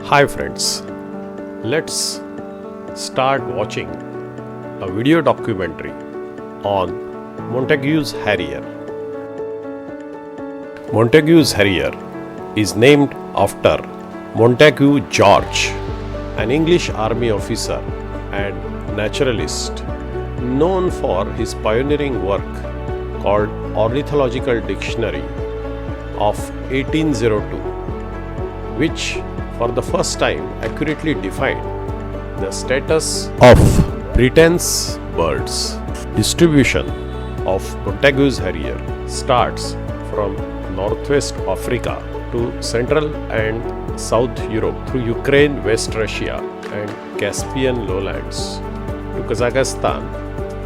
Hi friends, let's start watching a video documentary on Montagu's Harrier. Montagu's Harrier is named after Montagu George, an English army officer and naturalist known for his pioneering work called Ornithological Dictionary of 1802, which for the first time accurately defined the status of Britain's birds. Distribution of Montagu's Harrier starts from northwest Africa to Central and South Europe through Ukraine, West Russia and Caspian lowlands to Kazakhstan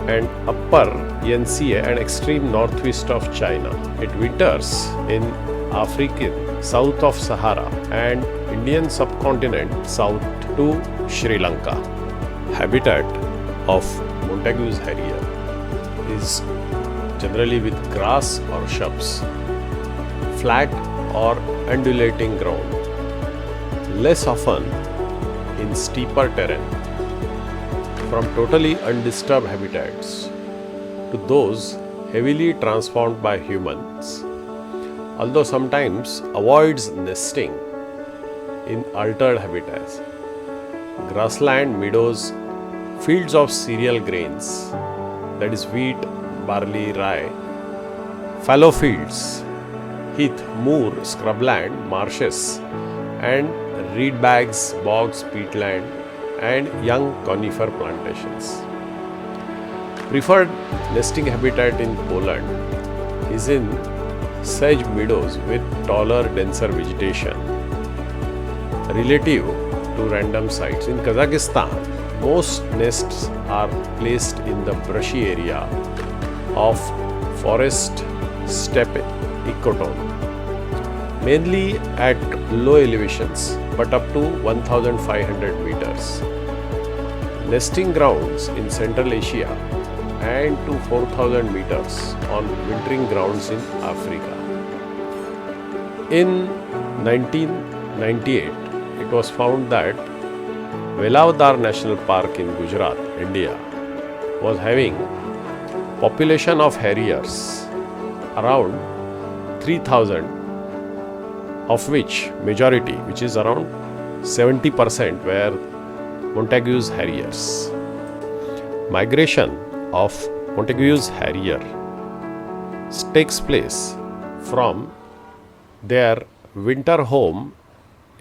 and upper Yenisei and extreme northwest of China. It winters in African south of Sahara and Indian subcontinent south to Sri Lanka. Habitat of Montagu's Harrier is generally with grass or shrubs, flat or undulating ground, less often in steeper terrain. From totally undisturbed habitats to those heavily transformed by humans, although sometimes avoids nesting in altered habitats. Grassland, meadows, fields of cereal grains, that is wheat, barley, rye, fallow fields, heath, moor, scrubland, marshes, and reed bags, bogs, peatland, and young conifer plantations. Preferred nesting habitat in Poland is in sedge meadows with taller, denser vegetation relative to random sites. In Kazakhstan, most nests are placed in the brushy area of forest steppe ecotone, mainly at low elevations but up to 1500 meters. Nesting grounds in Central Asia and to 4000 meters on wintering grounds in Africa. In 1998, it was found that Velavdar National Park in Gujarat, India, was having population of harriers around 3000, of which majority, which is around 70%, were Montagu's Harriers. Migration of Montagu's Harrier takes place from their winter home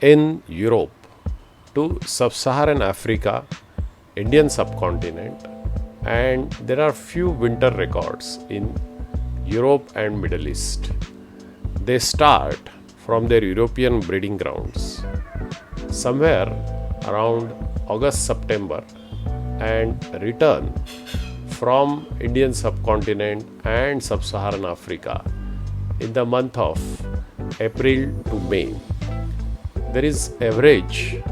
in Europe to sub-Saharan Africa, Indian subcontinent, and there are few winter records in Europe and Middle East. They start from their European breeding grounds somewhere around August-September and return from Indian subcontinent and sub-Saharan Africa in the month of April to May. There is average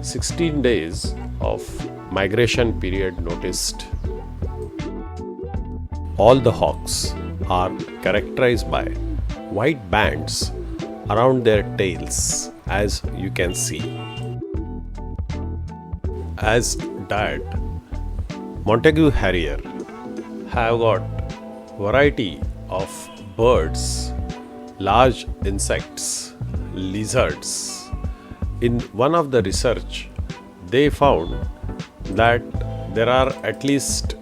16 days of migration period noticed. All the hawks are characterized by white bands around their tails, as you can see. As diet, Montagu Harrier have got variety of birds, large insects, lizards. In one of the research, they found that there are at least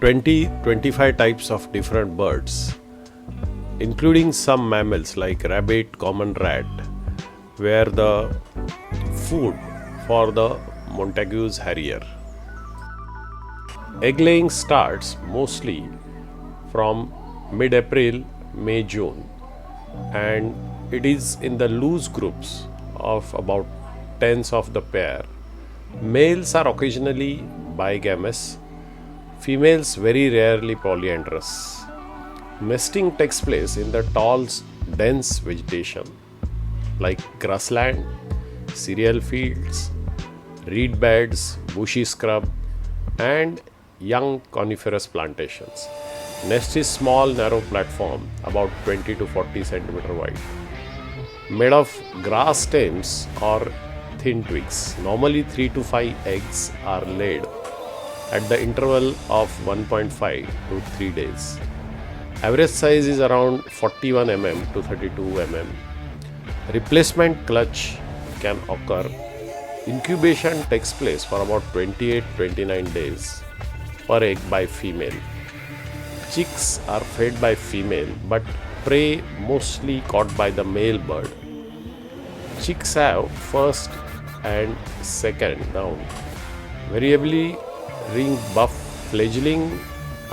20-25 types of different birds, including some mammals like rabbit, common rat, were the food for the Montagu's Harrier. Egg laying starts mostly from mid-April, May, June, and it is in the loose groups of about tens of the pair. Males are occasionally bigamous, females very rarely polyandrous. Nesting takes place in the tall, dense vegetation like grassland, cereal fields, reed beds, bushy scrub, and young coniferous plantations. Nest is small, narrow platform about 20 to 40 centimeter wide, made of grass stems or thin twigs. Normally 3 to 5 eggs are laid at the interval of 1.5 to 3 days. Average size is around 41 mm to 32 mm. Replacement clutch can occur. Incubation takes place for about 28-29 days per egg by female. Chicks are fed by female but prey mostly caught by the male bird. Chicks have first and second down. Variably ring buff fledgling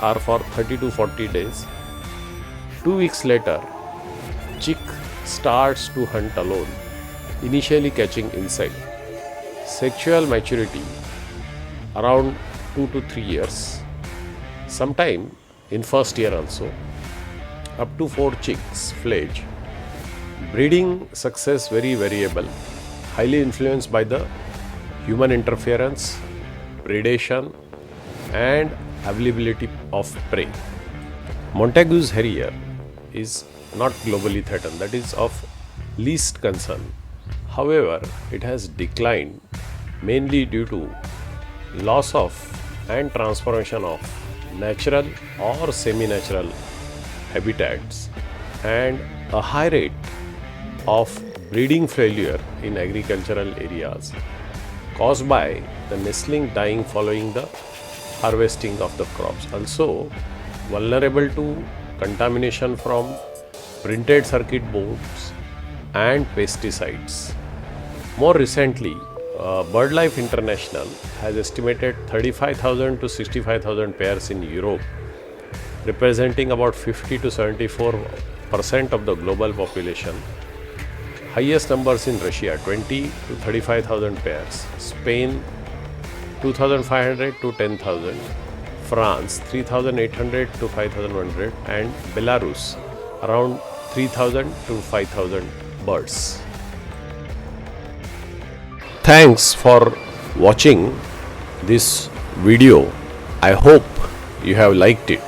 are for 30 to 40 days. 2 weeks later, chick starts to hunt alone, initially catching insect. Sexual maturity around 2 to 3 years. Sometime in first year also, up to 4 chicks fledge. Breeding success very variable, highly influenced by the human interference, predation, and availability of prey. Montagu's Harrier is not globally threatened, that is of least concern. However, it has declined mainly due to loss of and transformation of natural or semi-natural habitats and a high rate of breeding failure in agricultural areas caused by the nestling dying following the harvesting of the crops. Also vulnerable to contamination from printed circuit boards and pesticides. More recently, BirdLife International has estimated 35,000 to 65,000 pairs in Europe, representing about 50 to 74% of the global population. Highest numbers in Russia, 20 to 35,000 pairs. Spain, 2,500 to 10,000. France, 3,800 to 5,100. And Belarus, around 3,000 to 5,000 birds. Thanks for watching this video. I hope you have liked it.